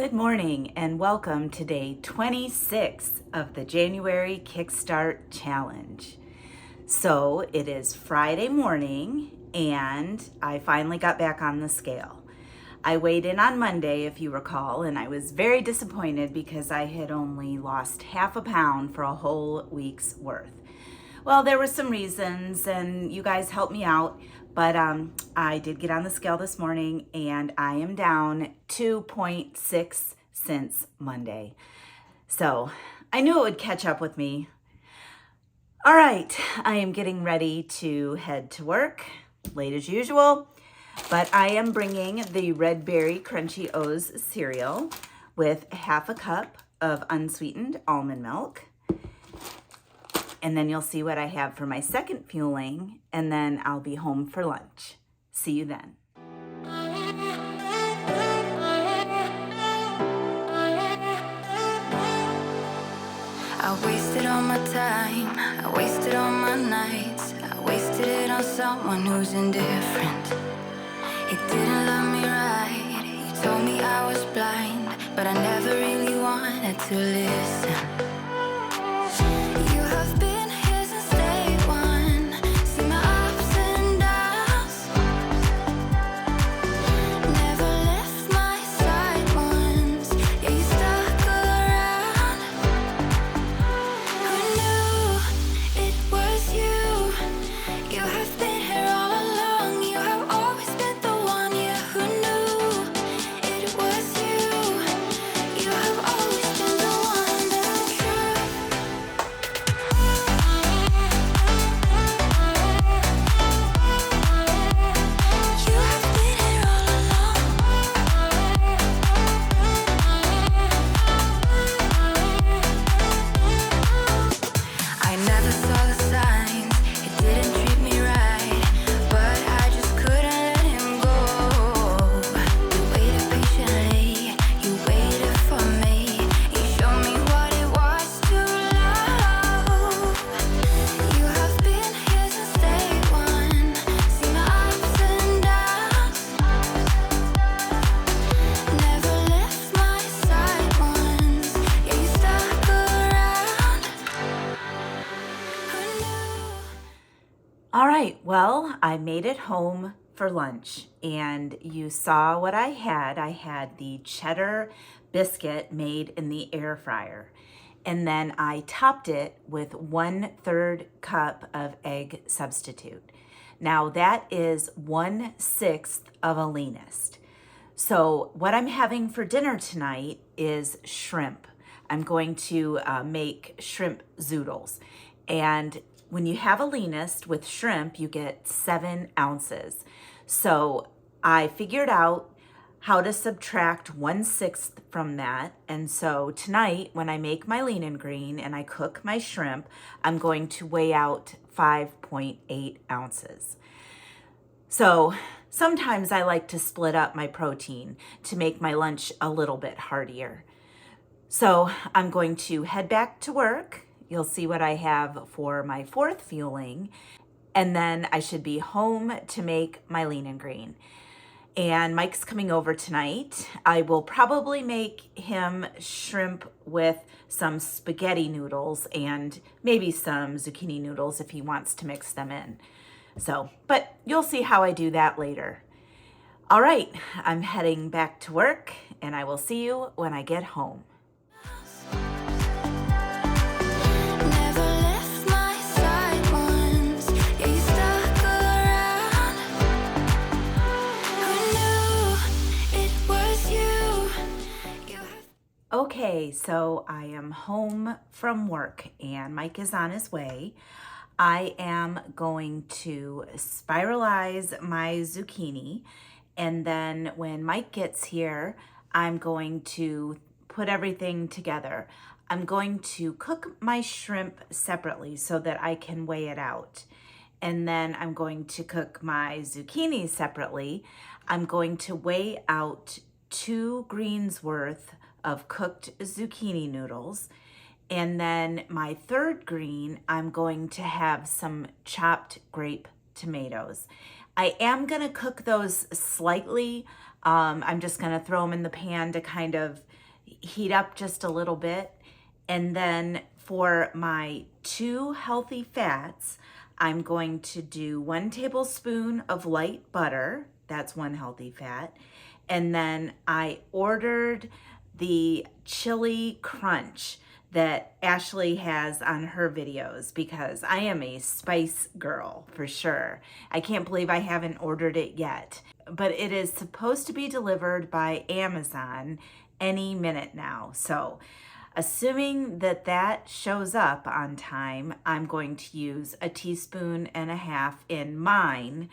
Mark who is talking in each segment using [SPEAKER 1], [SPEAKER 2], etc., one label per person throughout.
[SPEAKER 1] Good morning and welcome to day 26 of the January Kickstart Challenge. So it is Friday morning and I finally got back on the scale. I weighed in on Monday, if you recall, and I was very disappointed because I had only lost half a pound for a whole week's worth. Well, there were some reasons and you guys helped me out, but I did get on the scale this morning and I am down 2.6 since Monday. So I knew it would catch up with me. All right, I am getting ready to head to work, late as usual, but I am bringing the Red Berry Crunchy O's cereal with half a cup of unsweetened almond milk. And then you'll see what I have for my second fueling, and then I'll be home for lunch. See you then.
[SPEAKER 2] I wasted all my time, I wasted all my nights, I wasted it on someone who's indifferent. He didn't love me right, he told me I was blind, but I never really wanted to listen. You have been here since day one, seen my ups and downs, never left my side once, yeah, you stuck around. Who knew it was you? You have been here all along, you have always been the one, yeah, who knew it was you? You have always been the one, that's the truth. You have been here all along. I never saw the signs, it didn't treat me right, but I just couldn't let him go. You waited patiently, you waited for me, you showed me what it was to love. You have been here since day one, seen my ups and downs, never left my side once, yeah, you stuck around. Who knew?
[SPEAKER 1] All right, well, I made it home for lunch and you saw what I had. I had the cheddar biscuit made in the air fryer. And then I topped it with 1/3 cup of egg substitute. Now that is 1/6 of a leanest. So what I'm having for dinner tonight is shrimp. I'm going to make shrimp zoodles. And when you have a leanest with shrimp, you get 7 ounces. So I figured out how to subtract 1/6 from that. And so tonight, when I make my lean and green and I cook my shrimp, I'm going to weigh out 5.8 ounces. So sometimes I like to split up my protein to make my lunch a little bit heartier. So I'm going to head back to work. You'll see what I have for my fourth fueling. And then I should be home to make my lean and green. And Mike's coming over tonight. I will probably make him shrimp with some spaghetti noodles and maybe some zucchini noodles if he wants to mix them in. So, but you'll see how I do that later. All right, I'm heading back to work and I will see you when I get home.
[SPEAKER 2] Never left my side once, yeah, you stuck around. Who knew it was you? You have
[SPEAKER 1] Okay, so I am home from work and Mike is on his way. I am going to spiralize my zucchini, and then when Mike gets here, I'm going to put everything together. I'm going to cook my shrimp separately so that I can weigh it out. And then I'm going to cook my zucchini separately. I'm going to weigh out 2 greens worth of cooked zucchini noodles. And then my third green, I'm going to have some chopped grape tomatoes. I am gonna cook those slightly. I'm just gonna throw them in the pan to kind of heat up just a little bit. And then for my 2 healthy fats, I'm going to do 1 tablespoon of light butter. That's 1 healthy fat. And then I ordered the chili crunch that Ashley has on her videos because I am a spice girl for sure. I can't believe I haven't ordered it yet, but it is supposed to be delivered by Amazon any minute now. So assuming that that shows up on time, I'm going to use 1.5 teaspoons in mine.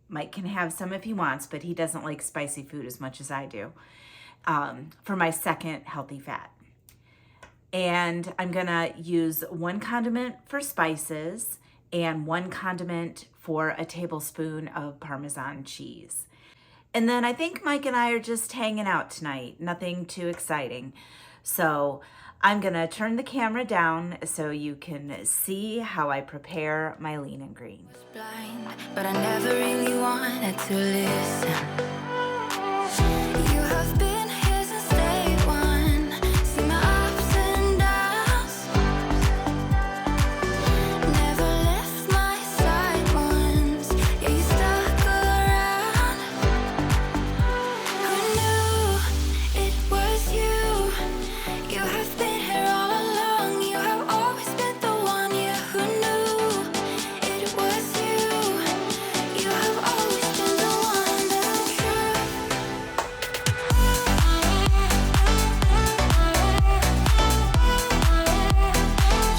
[SPEAKER 1] Mike can have some if he wants, but he doesn't like spicy food as much as I do, for my 2nd healthy fat. And I'm gonna use 1 condiment for spices and 1 condiment for a tablespoon of Parmesan cheese. And then I think Mike and I are just hanging out tonight, nothing too exciting. So I'm gonna turn the camera down so you can see how I prepare my lean and green.
[SPEAKER 2] Blind, but I never really wanted to listen. You have been here since day one. See my ups and downs. Never left my side once. Yeah, you stuck around. Who knew it was you? You have been here all along. You have always been the one. Yeah, who knew it was you? You have always been the one. That's the truth.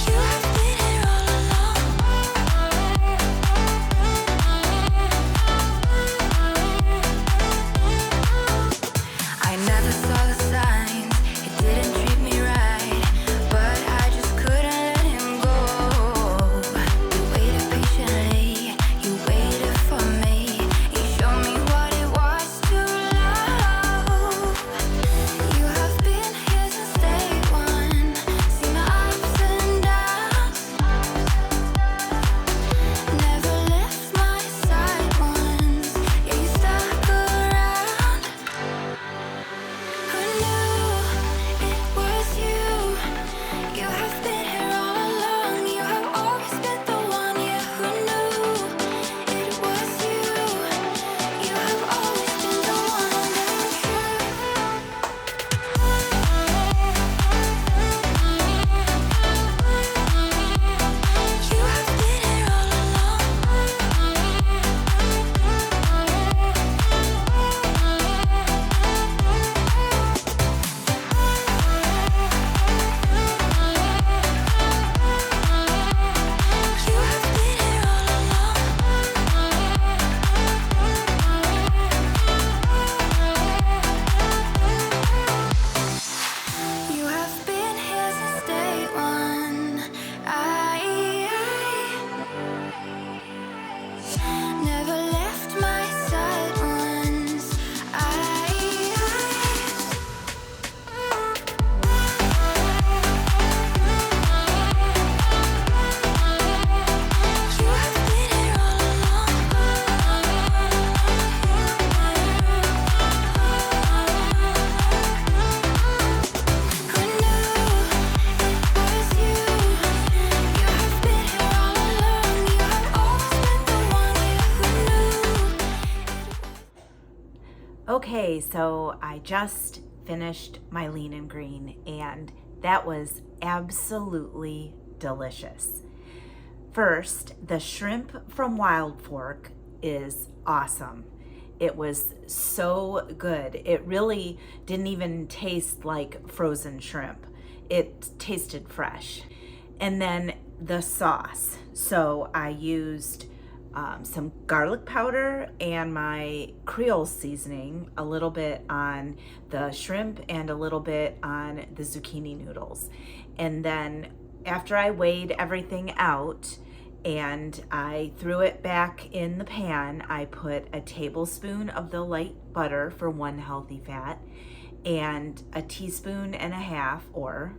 [SPEAKER 2] You have been here all along. I never saw the signs. It didn't treat me right, but I just couldn't let him go. You waited patiently, you waited for me. You showed me what it was to love. You have been here since day one. See my ups and downs. Never left my side once. Yeah, you stuck around. Who knew it was you? You have been here all along. You have always been the one. Yeah, who knew it was you? You have always been the one. That's the truth. You have been here all You have been here since day one. I never left my side once. You have been here all along. Who knew it was you? You have been here all along. You have always been the one. Yeah, who knew?
[SPEAKER 1] Okay, so I just finished my lean and green, and that was absolutely delicious. First, the shrimp from Wild Fork is awesome. It was so good. It really didn't even taste like frozen shrimp. It tasted fresh. And then the sauce. So I used some garlic powder and my Creole seasoning, a little bit on the shrimp and a little bit on the zucchini noodles. And then after I weighed everything out and I threw it back in the pan, I put 1 tablespoon of the light butter for 1 healthy fat and 1.5 teaspoons or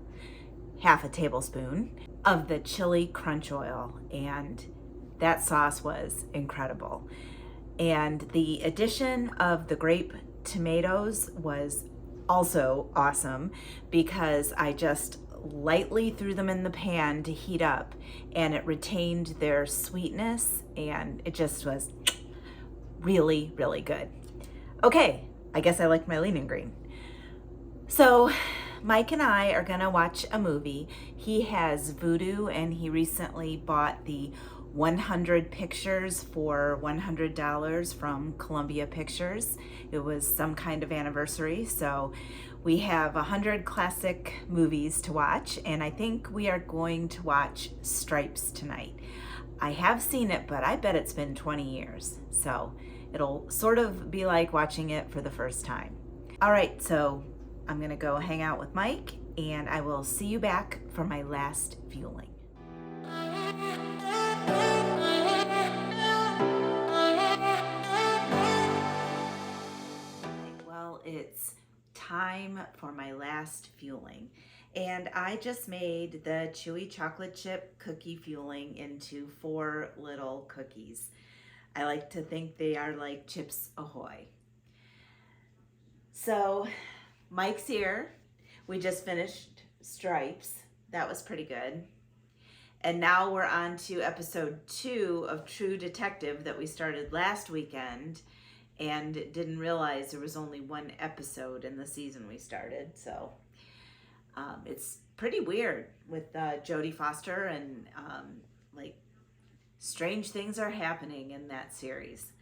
[SPEAKER 1] half a tablespoon of the chili crunch oil, and that sauce was incredible. And the addition of the grape tomatoes was also awesome because I just lightly threw them in the pan to heat up and it retained their sweetness and it just was really, really good. Okay, I guess I like my lean green. So Mike and I are gonna watch a movie. He has Vudu and he recently bought the 100 pictures for $100 from Columbia Pictures. It was some kind of anniversary, so we have 100 classic movies to watch, and I think we are going to watch Stripes tonight. I have seen it, but I bet it's been 20 years, so it'll sort of be like watching it for the first time. All right, so I'm gonna go hang out with Mike, and I will see you back for my last fueling. Well, it's time for my last fueling. And I just made the chewy chocolate chip cookie fueling into 4 little cookies. I like to think they are like Chips Ahoy. So Mike's here. We just finished Stripes. That was pretty good. And now we're on to episode 2 of True Detective that we started last weekend and didn't realize there was only 1 episode in the season we started. So it's pretty weird with Jodie Foster and like strange things are happening in that series.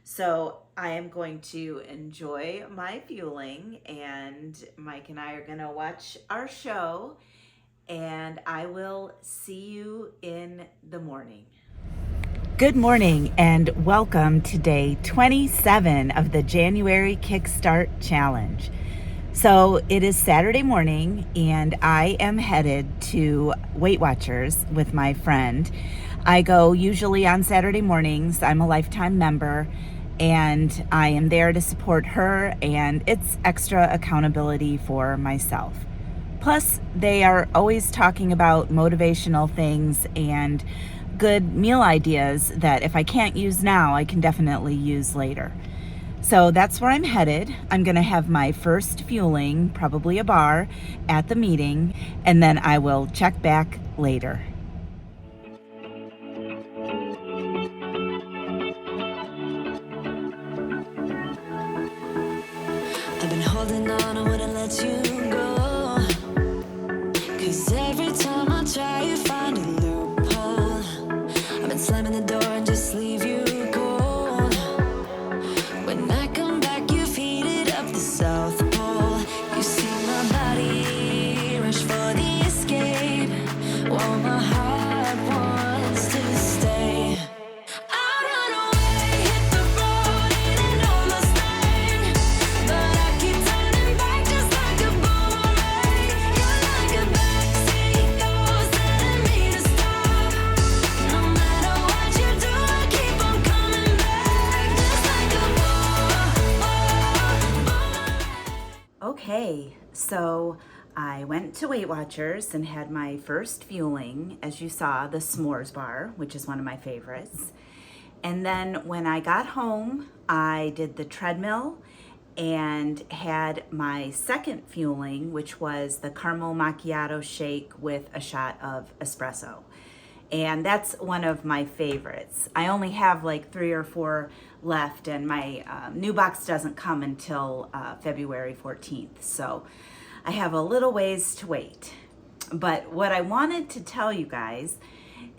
[SPEAKER 1] So I am going to enjoy my fueling and Mike and I are gonna watch our show and I will see you in the morning. Good morning and welcome to day 27 of the January Kickstart Challenge. So it is Saturday morning and I am headed to Weight Watchers with my friend. I go usually on Saturday mornings. I'm a lifetime member and I am there to support her, and it's extra accountability for myself. Plus, they are always talking about motivational things and good meal ideas that if I can't use now, I can definitely use later. So that's where I'm headed. I'm gonna have my first fueling, probably a bar, at the meeting, and then I will check back later.
[SPEAKER 2] I've been holding on, I wouldn't let you go. 'Cause every time I try, you find a loophole. I've been slamming the door and just leave you cold. When I come back, you've heated up the South Pole. You see my body rush for the escape, while my heart wants to stay. I run away, hit the road, and I know my staying, but I keep turning back just like a boomerang. You're like a backseat ghost telling me to stop. No matter what you do, I keep on coming back just like a
[SPEAKER 1] Okay, so I went to Weight Watchers and had my first fueling, as you saw, the s'mores bar, which is one of my favorites. And then when I got home, I did the treadmill and had my second fueling, which was the caramel macchiato shake with a shot of espresso. And that's one of my favorites. I only have like 3 or 4 left, and my new box doesn't come until February 14th. So I have a little ways to wait. But what I wanted to tell you guys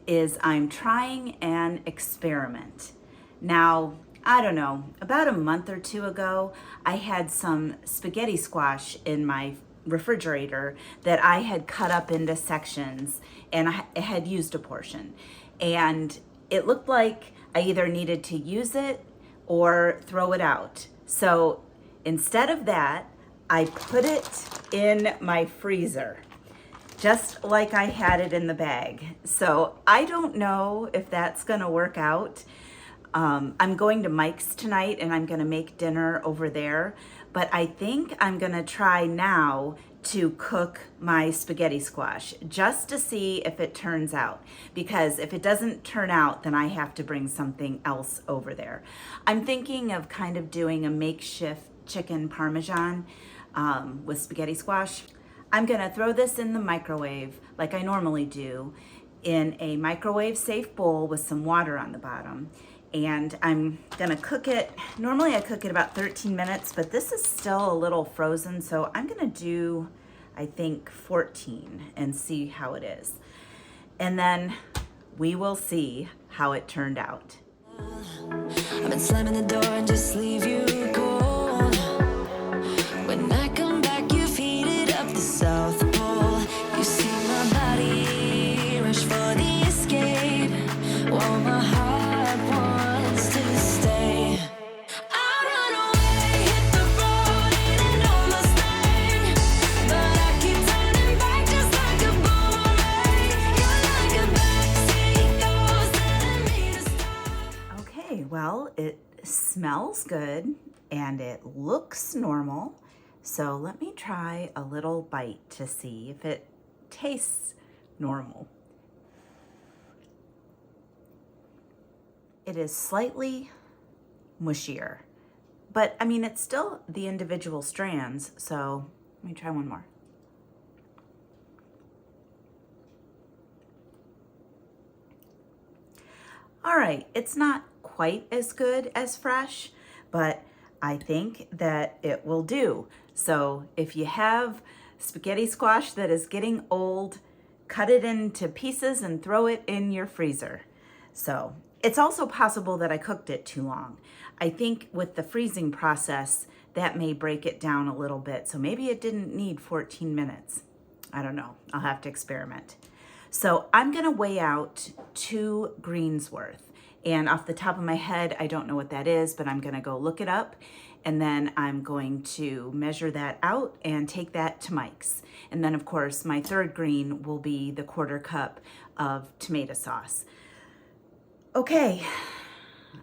[SPEAKER 1] is I'm trying an experiment. Now, I don't know, about a month or 2 ago, I had some spaghetti squash in my refrigerator that I had cut up into sections, and I had used a portion. And it looked like I either needed to use it or throw it out. So instead of that, I put it in my freezer, just like I had it in the bag. So I don't know if that's gonna work out. I'm going to Mike's tonight and I'm gonna make dinner over there, but I think I'm gonna try now to cook my spaghetti squash just to see if it turns out, because if it doesn't turn out, then I have to bring something else over there. I'm thinking of kind of doing a makeshift chicken parmesan. with spaghetti squash. I'm gonna throw this in the microwave like I normally do, in a microwave safe bowl with some water on the bottom. And I'm gonna cook it, normally I cook it about 13 minutes, but this is still a little frozen, so I'm gonna do, I think, 14 and see how it is. And then we will see how it turned out.
[SPEAKER 2] I've been slamming the door and just leave you cold. When I come back, you've heated up the South Pole. You see my body rush for the escape, while my heart wants to stay. I run away, hit the road, and almost late, but I keep turning back just like a boomerang. You're like a backseat ghost telling me to stop.
[SPEAKER 1] Okay, well, it smells good and it looks normal. So let me try a little bite to see if it tastes normal. It is slightly mushier, but I mean, it's still the individual strands. So let me try one more. All right, it's not quite as good as fresh, but I think that it will do. So if you have spaghetti squash that is getting old, cut it into pieces and throw it in your freezer. So it's also possible that I cooked it too long. I think with the freezing process, that may break it down a little bit. So maybe it didn't need 14 minutes. I don't know, I'll have to experiment. So I'm gonna weigh out 2 greens worth. And off the top of my head, I don't know what that is, but I'm gonna go look it up. And then I'm going to measure that out and take that to Mike's. And then of course, my 3rd green will be the 1/4 cup of tomato sauce. Okay,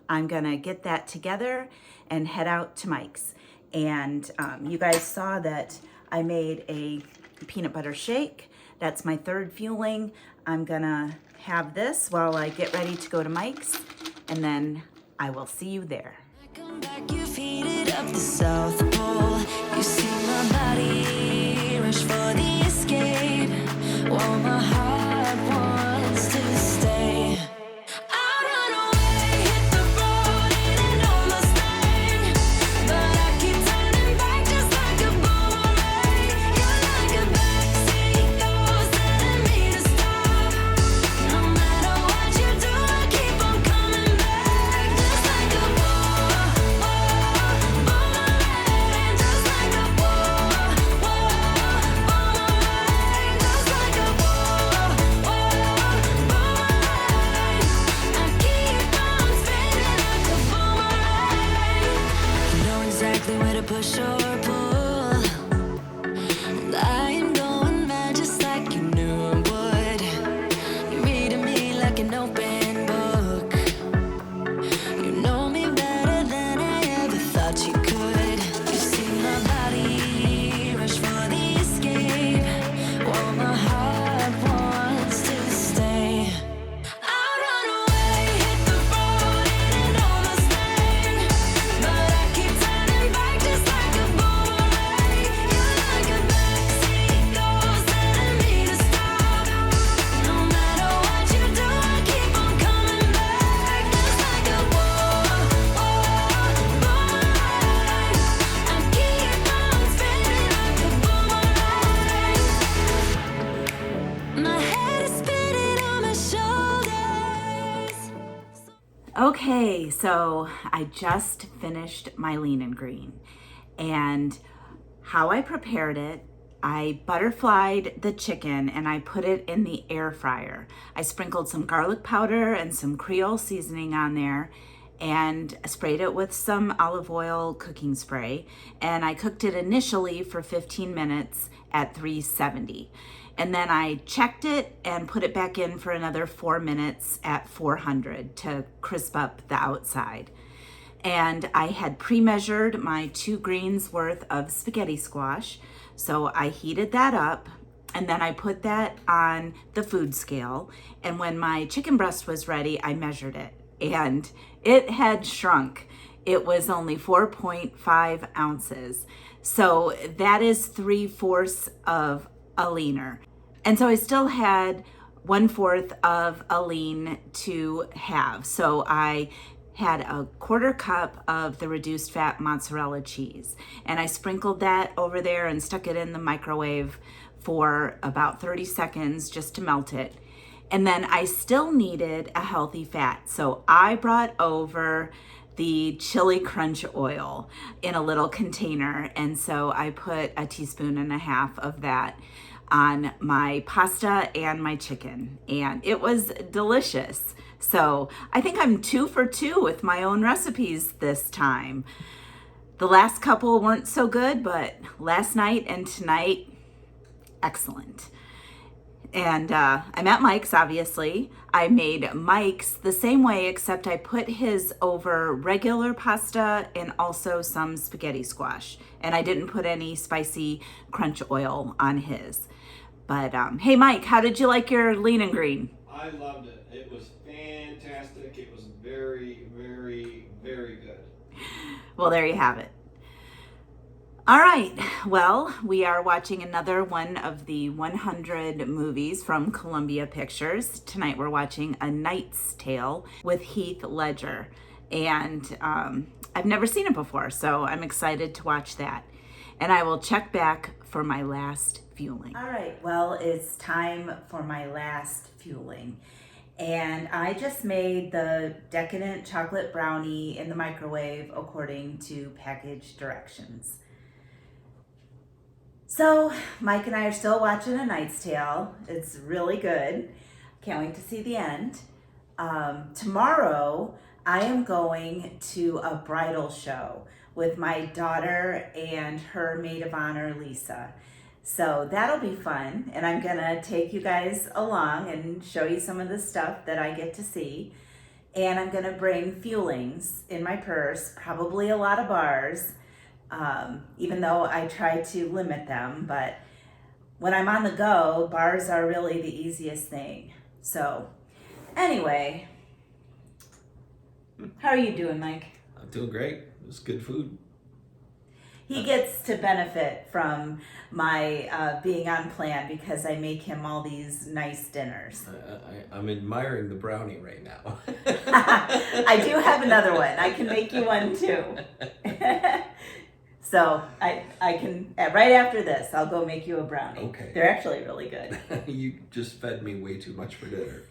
[SPEAKER 1] I'm gonna get that together and head out to Mike's. And you guys saw that I made a peanut butter shake. That's my 3rd fueling. I'm gonna have this while I get ready to go to Mike's, and then I will see you there.
[SPEAKER 2] Come back, you've heated up the South Pole. You see my body rush for the escape, while my heart wants to stay. I run away, hit the road, and almost late, but I keep turning back just like a boomerang. You're like a backseat ghost telling me to stop. No matter what you do, I keep on coming back, just like a boomerang, just like a boomerang, just like a boomerang. I keep on spinning like a boomerang. You know exactly where to push or pull, and I am going mad just like you knew I would. You're reading me like an open book. You know me better than I ever thought you could. You see my body rush for the escape, while my heart wants to stay. I run away, hit the road, and almost late, but I keep turning back just like a boomerang. You're like a backseat ghost telling me to stop. No matter what you do, I keep on coming back, just like a boomerang. I keep on spinning like a boomerang. My head is spinning on my shoulders.
[SPEAKER 1] Okay, so I just finished my lean and green, and how I prepared it, I butterflied the chicken and I put it in the air fryer. I sprinkled some garlic powder and some Creole seasoning on there and sprayed it with some olive oil cooking spray, and I cooked it initially for 15 minutes at 370. And then I checked it and put it back in for another 4 minutes at 400 to crisp up the outside. And I had pre-measured my 2 greens worth of spaghetti squash. So I heated that up, and then I put that on the food scale. And when my chicken breast was ready, I measured it, and it had shrunk. It was only 4.5 ounces. So that is 3/4 of a liter. And so I still had 1/4 of a lean to have. So I had a 1/4 cup of the reduced fat mozzarella cheese, and I sprinkled that over there and stuck it in the microwave for about 30 seconds just to melt it. And then I still needed a healthy fat. So I brought over the chili crunch oil in a little container. And so I put 1.5 teaspoons of that on my pasta and my chicken, and it was delicious. So I think I'm 2 for 2 with my own recipes this time. The last couple weren't so good, but last night and tonight, excellent. And I'm at Mike's, obviously. I made Mike's the same way, except I put his over regular pasta and also some spaghetti squash. And I didn't put any spicy crunch oil on his. But hey, Mike, how did you like your lean and green?
[SPEAKER 3] I loved it. It was fantastic. It was very, very, very good.
[SPEAKER 1] Well, there you have it. All right, well, we are watching another one of the 100 movies from Columbia Pictures. Tonight we're watching A Knight's Tale with Heath Ledger. And I've never seen it before, so I'm excited to watch that. And I will check back for my last fueling. All right, well, it's time for my last fueling. And I just made the decadent chocolate brownie in the microwave according to package directions. So Mike and I are still watching A Knight's Tale. It's really good. Can't wait to see the end. Tomorrow I am going to a bridal show with my daughter and her maid of honor, Lisa. So that'll be fun. And I'm gonna take you guys along and show you some of the stuff that I get to see. And I'm gonna bring fuelings in my purse, probably a lot of bars. Even though I try to limit them, but when I'm on the go, bars are really the easiest thing. So anyway, how are you doing, Mike?
[SPEAKER 3] I'm doing great. It was good food.
[SPEAKER 1] He gets to benefit from my being on plan because I make him all these nice dinners.
[SPEAKER 3] I'm admiring the brownie right now.
[SPEAKER 1] I do have another one. I can make you one too. So I can, right after this, I'll go make you a brownie.
[SPEAKER 3] Okay.
[SPEAKER 1] They're actually really good.
[SPEAKER 3] You just fed me way too much for dinner.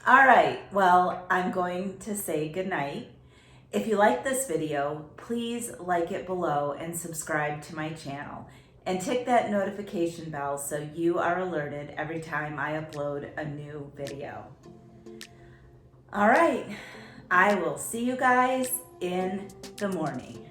[SPEAKER 1] All right, well, I'm going to say goodnight. If you like this video, please like it below and subscribe to my channel. And tick that notification bell so you are alerted every time I upload a new video. All right, I will see you guys in the morning.